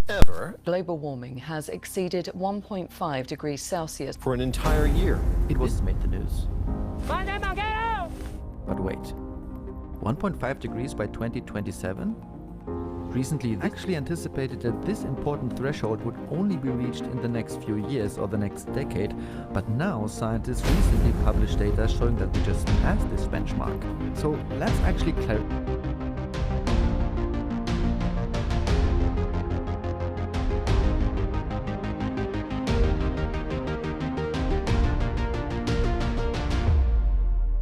ever. Global warming has exceeded 1.5 degrees Celsius For an entire year. It was made the news. But wait, 1.5 degrees by 2027? Recently, they actually anticipated that this important threshold would only be reached in the next few years or the next decade, but now scientists recently published data showing that we just passed this benchmark. So let's actually clarify.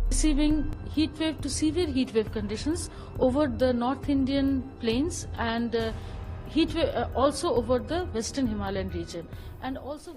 Receiving heat wave to severe heat wave conditions over the North Indian plains and heat wave also over the Western Himalayan region and also.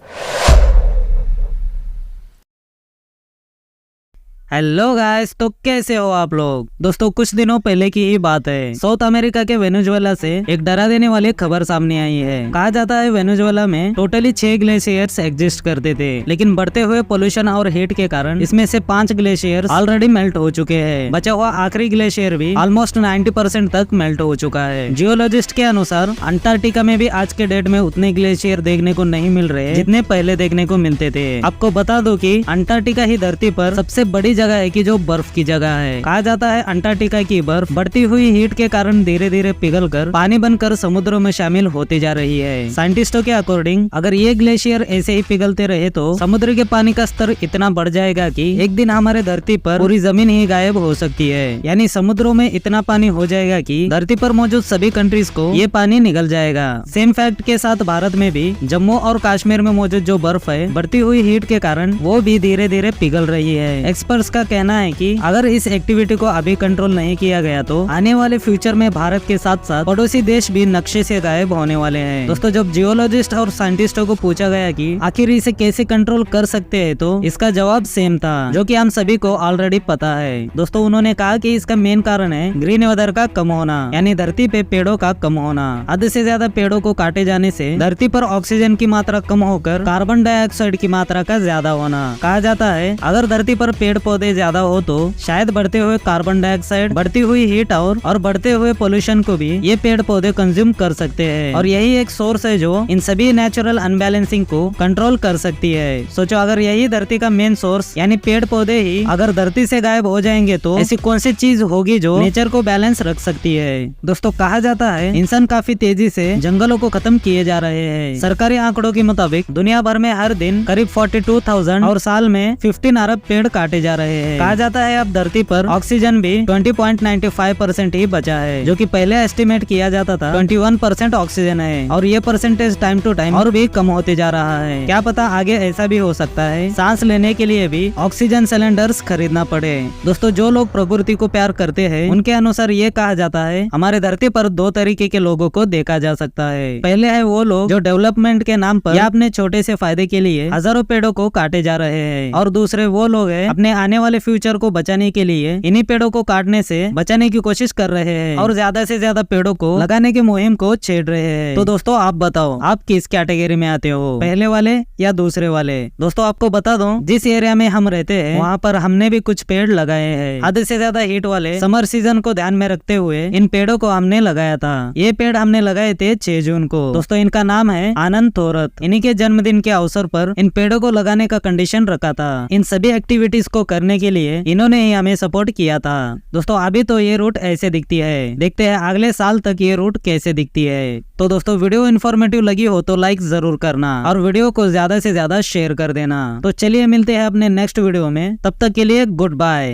Hello guys, तो कैसे हो आप लोग। दोस्तों कुछ दिनों पहले की ही बात है, साउथ अमेरिका के वेनेजुएला से एक डरा देने वाली खबर सामने आई है। कहा जाता है वेनेजुएला में टोटली 6 ग्लेशियर्स एग्जिस्ट करते थे, लेकिन बढ़ते हुए पोल्यूशन और हीट के कारण इसमें से 5 ग्लेशियर्स ऑलरेडी मेल्ट हो चुके हैं। बचा हुआ आखिरी ग्लेशियर भी ऑलमोस्ट 90% तक मेल्ट हो चुका है। जियोलॉजिस्ट के अनुसार अंटार्कटिका में भी आज के डेट में उतने ग्लेशियर देखने को नहीं मिल रहे जितने पहले देखने को मिलते थे। आपको बता दो कि अंटार्कटिका ही धरती पर सबसे बड़ी जगह है कि जो बर्फ की जगह है। कहा जाता है अंटार्कटिका की बर्फ बढ़ती हुई हीट के कारण धीरे धीरे पिघलकर पानी बनकर समुद्रों में शामिल होती जा रही है। साइंटिस्टों के अकॉर्डिंग अगर ये ग्लेशियर ऐसे ही पिघलते रहे तो समुद्र के पानी का स्तर इतना बढ़ जाएगा कि एक दिन हमारे धरती पर पूरी जमीन ही गायब हो सकती है। यानी समुद्रों में इतना पानी हो जाएगा कि धरती पर मौजूद सभी कंट्रीज को ये पानी निगल जाएगा। सेम फैक्ट के साथ भारत में भी जम्मू और कश्मीर में मौजूद जो बर्फ है बढ़ती हुई हीट के कारण वो भी धीरे धीरे पिघल रही है। एक्सपर्ट्स का कहना है कि अगर इस एक्टिविटी को अभी कंट्रोल नहीं किया गया तो आने वाले फ्यूचर में भारत के साथ साथ पड़ोसी देश भी नक्शे से गायब होने वाले हैं। दोस्तों जब जियोलॉजिस्ट और साइंटिस्टों को पूछा गया कि आखिर इसे कैसे कंट्रोल कर सकते हैं तो इसका जवाब सेम था जो कि हम सभी को ऑलरेडी पता है। दोस्तों उन्होंने कहा कि इसका मेन कारण है ग्रीन वेदर का कम होना, यानी धरती पे पेड़ों का कम होना। हद से ज्यादा पेड़ों को काटे जाने से धरती पर ऑक्सीजन की मात्रा कम होकर कार्बन डाइऑक्साइड की मात्रा का ज्यादा होना। कहा जाता है अगर धरती पर पेड़ पौधे ज्यादा हो तो शायद बढ़ते हुए कार्बन डाइऑक्साइड, बढ़ती हुई हीट और बढ़ते हुए पोल्यूशन को भी ये पेड़ पौधे कंज्यूम कर सकते हैं और यही एक सोर्स है जो इन सभी नेचुरल अनबैलेंसिंग को कंट्रोल कर सकती है। सोचो अगर यही धरती का मेन सोर्स यानी पेड़ पौधे ही अगर धरती से गायब हो जाएंगे तो ऐसी कौन सी चीज होगी जो नेचर को बैलेंस रख सकती है। दोस्तों कहा जाता है इंसान काफी तेजी से जंगलों को खत्म किए जा रहे हैं। सरकारी आंकड़ों के मुताबिक दुनिया भर में हर दिन करीब 42,000 और साल में 15 अरब पेड़ काटे जा रहे हैं। कहा जाता है अब धरती पर ऑक्सीजन भी 20.95% ही बचा है, जो कि पहले एस्टिमेट किया जाता था 21% ऑक्सीजन है और ये परसेंटेज टाइम टू टाइम और भी कम होते जा रहा है। क्या पता आगे ऐसा भी हो सकता है सांस लेने के लिए भी ऑक्सीजन सिलेंडर्स खरीदना पड़े। दोस्तों जो लोग प्रकृति को प्यार करते हैं उनके अनुसार ये कहा जाता है हमारे धरती पर 2 तरीके के लोगों को देखा जा सकता है। पहले है वो लोग जो डेवलपमेंट के नाम पर या अपने छोटे से फायदे के लिए हजारों पेड़ों को काटे जा रहे हैं और दूसरे वो लोग हैं अपने आने वाले फ्यूचर को बचाने के लिए इन्हीं पेड़ों को काटने से बचाने की कोशिश कर रहे हैं और ज्यादा से ज्यादा पेड़ों को लगाने की मुहिम को छेड़ रहे हैं। तो दोस्तों आप बताओ आप किस कैटेगरी में आते हो, पहले वाले या दूसरे वाले। दोस्तों आपको बता दूं जिस एरिया में हम रहते हैं वहाँ पर हमने भी कुछ पेड़ लगाए हैं। हद से ज्यादा हीट वाले समर सीजन को ध्यान में रखते हुए इन पेड़ों को हमने लगाया था। ये पेड़ हमने लगाए थे 6 जून को। दोस्तों इनका नाम है आनंद थोरत। इन्हीं के जन्मदिन के अवसर पर इन पेड़ों को लगाने का कंडीशन रखा था। इन सभी एक्टिविटीज को करने के लिए इन्होंने ही हमें सपोर्ट किया था। दोस्तों अभी तो ये रूट ऐसे दिखती है, देखते हैं अगले साल तक ये रूट कैसे दिखती है। तो दोस्तों वीडियो इन्फॉर्मेटिव लगी हो तो लाइक जरूर करना और वीडियो को ज्यादा से ज्यादा शेयर कर देना। तो चलिए मिलते हैं अपने नेक्स्ट वीडियो में, तब तक के लिए गुड बाय।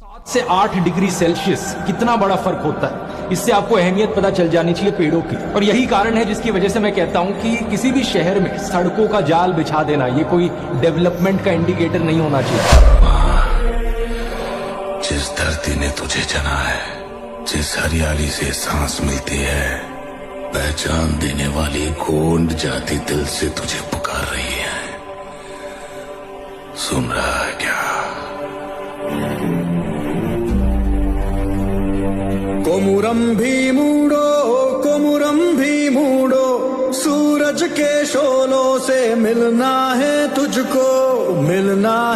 7 से 8 डिग्री सेल्सियस कितना बड़ा फर्क होता है, इससे आपको अहमियत पता चल जानी चाहिए पेड़ों की। और यही कारण है जिसकी वजह से मैं कहता हूं कि किसी भी शहर में सड़कों का जाल बिछा देना ये कोई डेवलपमेंट का इंडिकेटर नहीं होना चाहिए। जिस धरती ने तुझे जना है, जिस हरियाली से सांस मिलती है, पहचान देने वाली गोंड जाति दिल से तुझे पुकार रही है। सुन रहा है क्या? कोमुरम भी मूडो सूरज के शोलों से मिलना है तुझको, मिलना है।